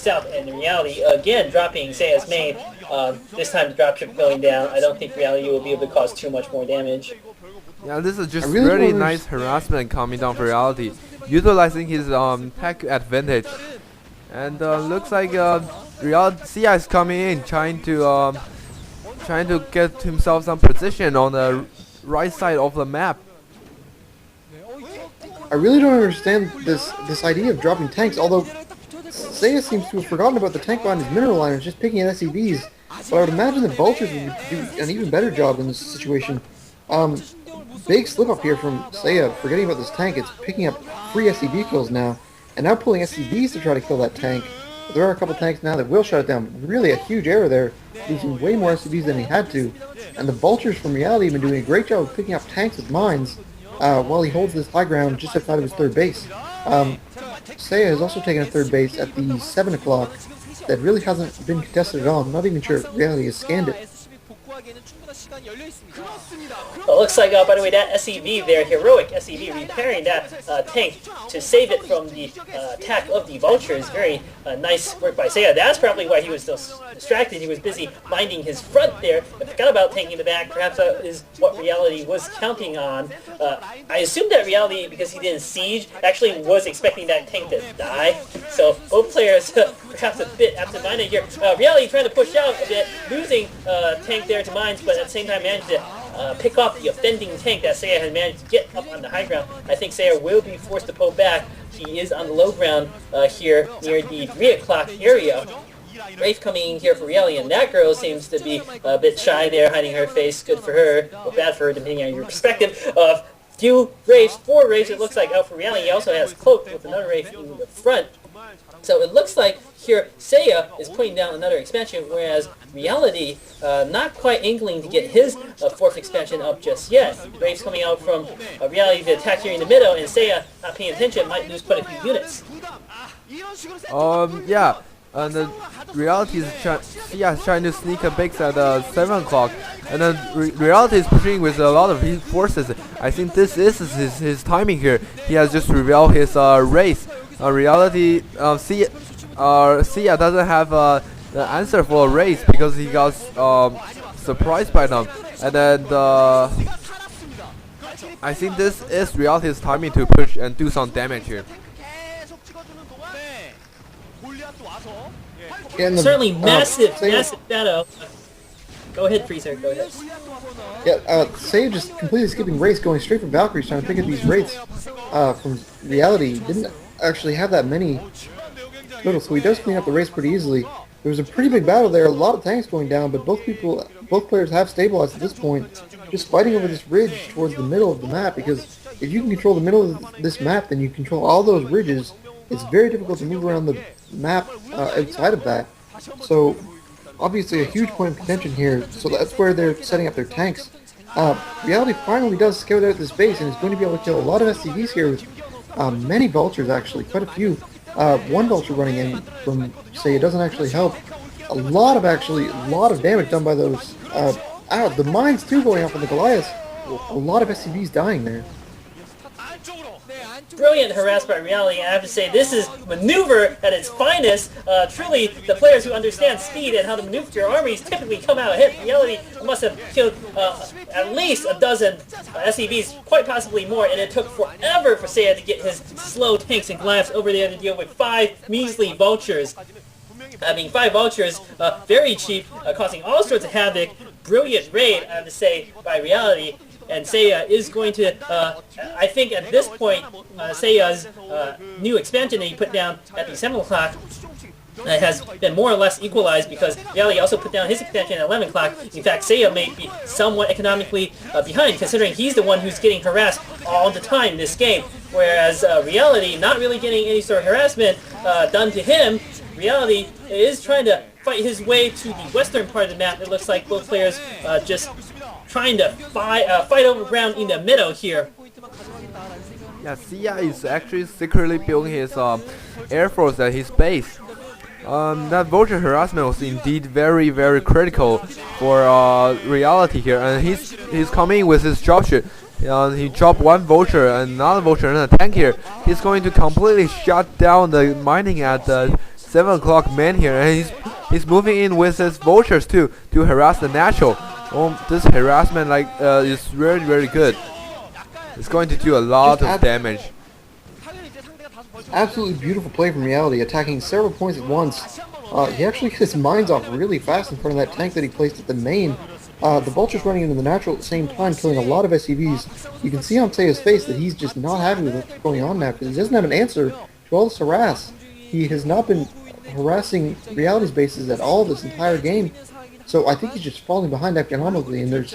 south, and in reality, again, dropping Seiya's main. This time the dropship going down. I don't think reality will be able to cause too much more damage. Yeah, this is just really nice harassment coming down for reality, utilizing his tech advantage. And looks like Sia is coming in, trying to get himself some position on the right side of the map. I really don't understand this idea of dropping tanks, although Seiya seems to have forgotten about the tank behind his mineral liners, just picking at SCVs. But I would imagine that Vultures would do an even better job in this situation. Big slip up here from Seiya, forgetting about this tank. It's picking up 3 SCV kills now, and now pulling SCVs to try to kill that tank. But there are a couple tanks now that will shut it down. Really a huge error there, losing way more SCVs than he had to. And the Vultures from Reality have been doing a great job of picking up tanks with mines while he holds this high ground just outside of his third base. Seiya has also taken a third base at the 7 o'clock that really hasn't been contested at all. I'm not even sure if Reality has scanned it. Well, looks like, by the way, that SCV there, heroic SCV, repairing that tank to save it from the attack of the Vultures. Very nice work by Seiya. That's probably why he was still distracted. He was busy minding his front there and forgot about tanking the back. Perhaps that is what Reality was counting on. I assume that Reality, because he didn't siege, actually was expecting that tank to die. So both players perhaps a bit absent-minded here. Reality trying to push out a bit, losing tank there to mines, but at the same time managed to pick off the offending tank that Seiya had managed to get up on the high ground. I think Seiya will be forced to pull back. He is on the low ground here near the 3 o'clock area. Wraith coming in here for Reality, and that girl seems to be a bit shy there, hiding her face. Good for her, or bad for her, depending on your perspective. Few Wraiths, 4 Wraiths it looks like out for Reality. He also has Cloak with another Wraith in the front. So it looks like here Seiya is putting down another expansion, whereas Reality not quite angling to get his 4th expansion up just yet. Wraiths coming out from Reality to attack here in the middle, and Seiya not paying attention might lose quite a few units. Yeah. And the Reality is trying to sneak a base at 7 o'clock, and then Reality is pushing with a lot of his forces. I think this is his timing here. He has just revealed his race. Reality Seiya doesn't have the answer for a race because he got surprised by them, and then I think this is Reality's timing to push and do some damage here. Certainly massive shadow. Go ahead, Freezer, go ahead. Yeah, Seiya just completely skipping Wraiths, going straight for Valkyries, trying to pick at these Wraiths from Reality. Didn't actually have that many total, so he does clean up the Wraiths pretty easily. There was a pretty big battle there, a lot of tanks going down, but both players have stabilized at this point, just fighting over this ridge towards the middle of the map, because if you can control the middle of this map, then you control all those ridges. It's very difficult to move around the map outside of that. So obviously a huge point of contention here, so that's where they're setting up their tanks. Reality finally does scout out this base and is going to be able to kill a lot of SCVs here with many Vultures, actually, quite a few. One Vulture running in from Seiya doesn't actually help. A lot of damage done by those. The mines too going off on the Goliath. A lot of SCVs dying there. Brilliant harass by Reality, and I have to say this is maneuver at its finest. Truly, the players who understand speed and how to maneuver your armies typically come out ahead. Reality must have killed at least a dozen SCVs, quite possibly more, and it took forever for Seiya to get his slow tanks and Goliaths over there to deal with 5 measly Vultures. I mean, 5 Vultures, very cheap, causing all sorts of havoc. Brilliant raid, I have to say, by Reality. And Seiya is going to, I think at this point, Seiya's new expansion that he put down at the 7 o'clock has been more or less equalized, because Reality also put down his expansion at 11 o'clock. In fact, Seiya may be somewhat economically behind, considering he's the one who's getting harassed all the time in this game, whereas Reality not really getting any sort of harassment done to him. Reality is trying to fight his way to the western part of the map. It looks like both players just trying to fight over ground in the middle here. Yeah, Seiya is actually secretly building his air force at his base. That Vulture harassment was indeed very, very critical for Reality here, and he's coming with his dropship. He dropped 1 Vulture and another Vulture and a tank here. He's going to completely shut down the mining at the 7 o'clock man here, and he's moving in with his vultures too to harass the natural. This harassment is very good. It's going to do a lot of damage. Absolutely beautiful play from Reality, attacking several points at once. He actually got his mines off really fast in front of that tank that he placed at the main. The vultures running into the natural at the same time, killing a lot of SCVs. You can see on Seiya's face that he's just not happy with what's going on now, because he doesn't have an answer to all this harass. He has not been harassing Reality's bases at all this entire game, so I think he's just falling behind economically, and there's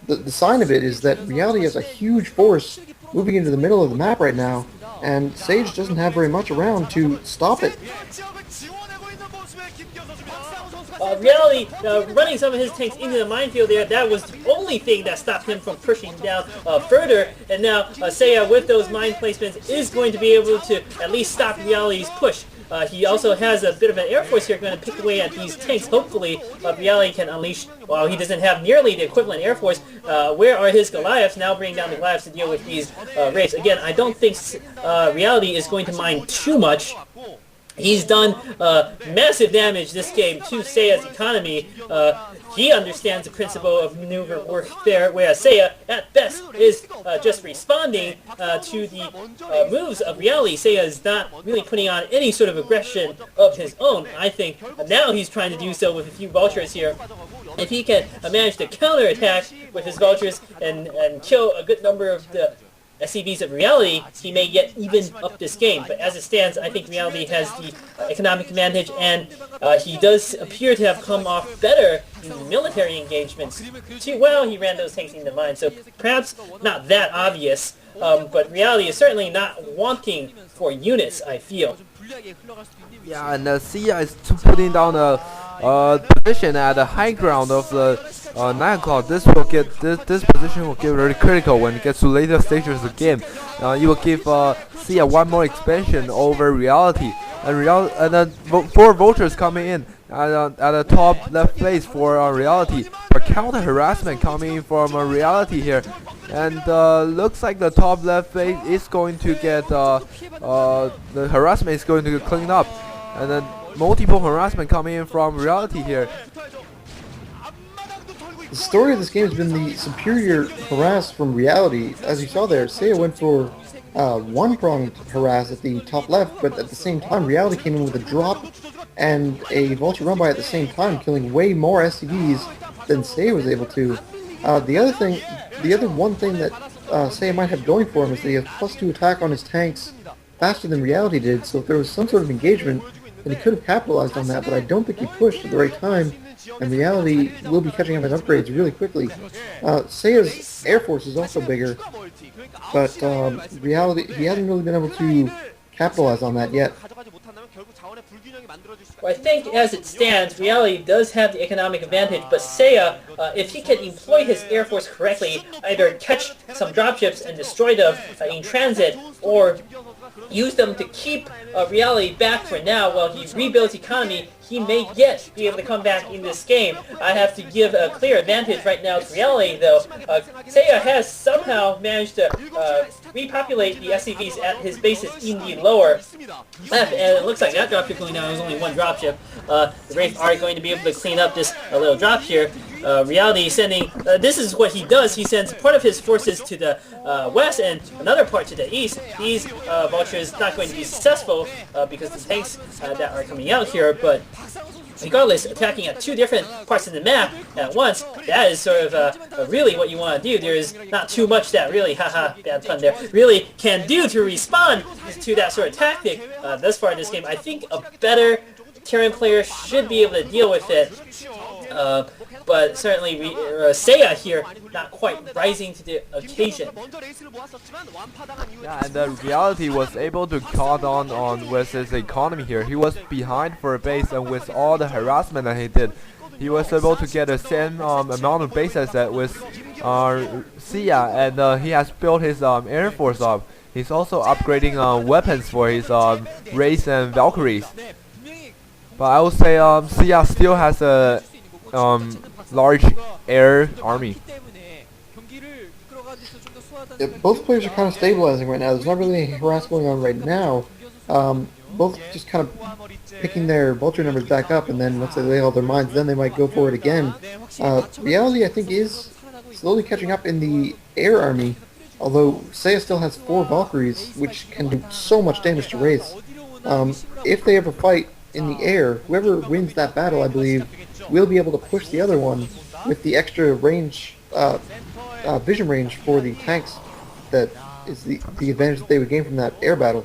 the sign of it is that Reality has a huge force moving into the middle of the map right now, and Sage doesn't have very much around to stop it. Reality running some of his tanks into the minefield there, that was the only thing that stopped him from pushing down further, and now Seiya with those mine placements is going to be able to at least stop Reality's push. He also has a bit of an air force here going to pick away at these tanks. Hopefully Reality can unleash, while he doesn't have nearly the equivalent air force, where are his Goliaths? Now bringing down the Goliaths to deal with these raids. Again, I don't think Reality is going to mine too much. He's done massive damage this game to Seiya's economy. He understands the principle of maneuver work there, whereas Seiya, at best, is just responding to the moves of Reality. Seiya is not really putting on any sort of aggression of his own. I think now he's trying to do so with a few vultures here. If he can manage to counterattack with his vultures and kill a good number of the SCVs of Reality, he may yet even up this game. But as it stands, I think Reality has the economic advantage, and he does appear to have come off better in the military engagements. Too well, he ran those tanks into mine, so perhaps not that obvious, but Reality is certainly not wanting for units, I feel. Yeah, and Seiya is putting down a position at the high ground of the 9 o'clock. This position will get very critical when it gets to later stages of the game. It will give Seiya one more expansion over Reality, and then 4 vultures coming in at the top left place for Reality. But counter harassment coming in from Reality here, and looks like the top left face is going to get the harassment is going to get cleaned up, and then multiple harassment coming in from Reality here. The story of this game has been the superior harass from Reality. As you saw there, Seiya went for one-pronged harass at the top left, but at the same time, Reality came in with a drop and a vulture run by at the same time, killing way more SCVs than Seiya was able to. The other one thing that Seiya might have going for him is that he has +2 attack on his tanks faster than Reality did, so if there was some sort of engagement, then he could have capitalized on that, but I don't think he pushed at the right time, and Reality will be catching up his upgrades really quickly. Seiya's air force is also bigger, but Reality, he hasn't really been able to capitalize on that yet. Well, I think as it stands, Reality does have the economic advantage, but Seiya, if he can employ his air force correctly, either catch some dropships and destroy them in transit, or use them to keep Reality back for now while he rebuilds economy, he may yet be able to come back in this game. I have to give a clear advantage right now to Reality, though. Seiya has somehow managed to repopulate the SCVs at his bases in the lower left, and it looks like that dropship going down. There's only one dropship. The Wraith are going to be able to clean up this little drop here. Reality sending, this is what he does, he sends part of his forces to the west and another part to the east. These vultures not going to be successful because the tanks that are coming out here, but regardless, attacking at 2 different parts of the map at once, that is sort of really what you want to do. There is not too much that really, bad pun there, really can do to respond to that sort of tactic. Thus far in this game, I think a better Terran player should be able to deal with it. But certainly Seiya here not quite rising to the occasion. Yeah, and the Reality was able to caught on with his economy here. He was behind for a base, and with all the harassment that he did, he was able to get the same amount of bases that with Seiya, and he has built his air force up. He's also upgrading weapons for his Wraiths and Valkyries. But I would say Seiya still has a large air army. Yeah, both players are kind of stabilizing right now. There's not really any harass going on right now. both just kind of picking their vulture numbers back up, and then once they lay all their mines, then they might go for it again. Reality, I think, is slowly catching up in the air army, although Seiya still has 4 Valkyries, which can do so much damage to Wraiths. If they ever fight in the air, whoever wins that battle, I believe, will be able to push the other one with the extra range, vision range for the tanks. That is the advantage that they would gain from that air battle.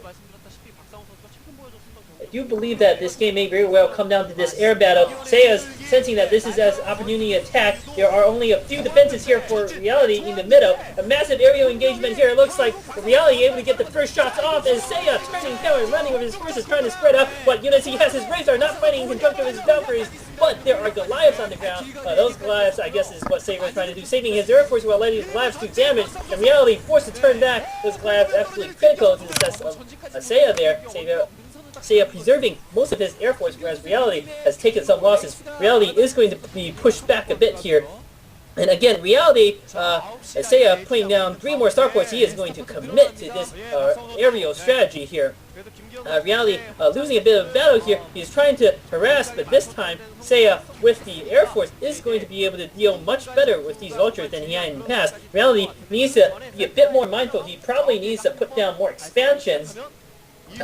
I do believe that this game may very well come down to this air battle. Seiya's sensing that this is as opportunity attack. There are only a few defenses here for Reality in the middle. A massive aerial engagement here. It looks like Reality able to get the first shots off as Seiya turning tail and running with his forces trying to spread out. But you know, he has his Wraiths are not fighting in conjunction with his Valkyries, but there are Goliaths on the ground. Those Goliaths, I guess, is what Seiya was trying to do, saving his Air Force while letting his Goliaths do damage. In Reality, forced to turn back. Those Goliaths absolutely critical to the success of Seiya there. Seiya preserving most of his Air Force, whereas Reality has taken some losses. Reality is going to be pushed back a bit here. And again, Reality, as Seiya putting down 3 more Star Force, he is going to commit to this aerial strategy here. Reality losing a bit of battle here. He's trying to harass, but this time Seiya with the Air Force is going to be able to deal much better with these vultures than he had in the past. Reality needs to be a bit more mindful. He probably needs to put down more expansions.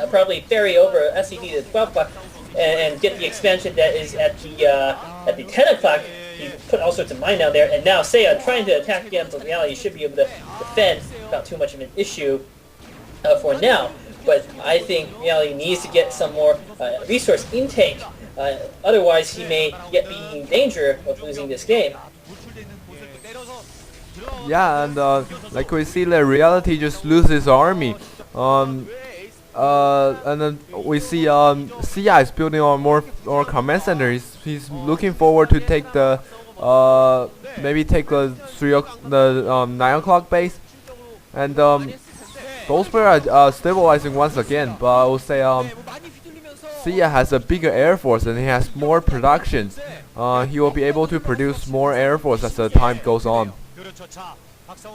Probably ferry over SCV to 12 o'clock and get the expansion that is at the 10 o'clock. He put all sorts of mine down there, and now Seiya trying to attack again, but Reality should be able to defend without too much of an issue for now. But I think Reality needs to get some more resource intake. Otherwise, he may yet be in danger of losing this game. Yeah, and like we see, the Reality just loses army. And then we see Seiya is building on more command center. He's looking forward to take the maybe take the 9 o'clock base, and those were stabilizing once again. But I would say Seiya has a bigger air force and he has more productions. He will be able to produce more air force as the time goes on.